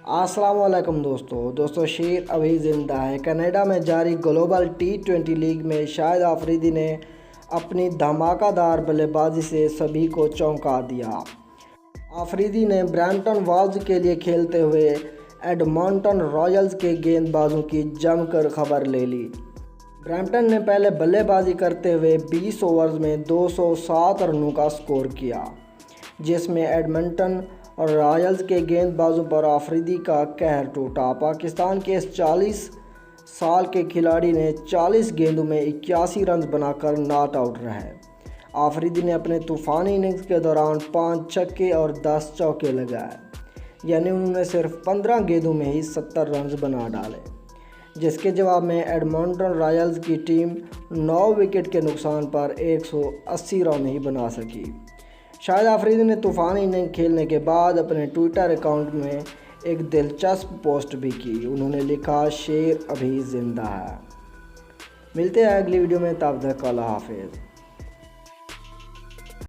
السلام علیکم دوستو شیر ابھی زندہ ہے۔ کینیڈا میں جاری گلوبل T20 لیگ میں شاہد آفریدی نے اپنی دھماکہ دار بلے بازی سے سبھی کو چونکا دیا۔ آفریدی نے برمپٹن والز کے لیے کھیلتے ہوئے ایڈمنٹن رائلز کے گیند بازوں کی جم کر خبر لے لی۔ برمپٹن نے پہلے بلے بازی کرتے ہوئے 20 اوورز میں 207 رنوں کا سکور کیا، جس میں ایڈمنٹن اور رائلز کے گیند بازوں پر آفریدی کا قہر ٹوٹا۔ پاکستان کے اس 40 سال کے کھلاڑی نے 40 گیندوں میں 81 رنز بنا کر ناٹ آؤٹ رہے۔ آفریدی نے اپنے طوفانی اننگز کے دوران 5 چھکے اور 10 چوکے لگائے، یعنی انہوں نے صرف 15 گیندوں میں ہی 70 رنز بنا ڈالے، جس کے جواب میں ایڈمنٹن رائلز کی ٹیم 9 وکٹ کے نقصان پر 180 رن ہی بنا سکی۔ شاہد آفریدی نے طوفانی اننگ کھیلنے کے بعد اپنے ٹویٹر اکاؤنٹ میں ایک دلچسپ پوسٹ بھی کی۔ انہوں نے لکھا، شیر ابھی زندہ ہے۔ ملتے ہیں اگلی ویڈیو میں، تب تک اللہ حافظ۔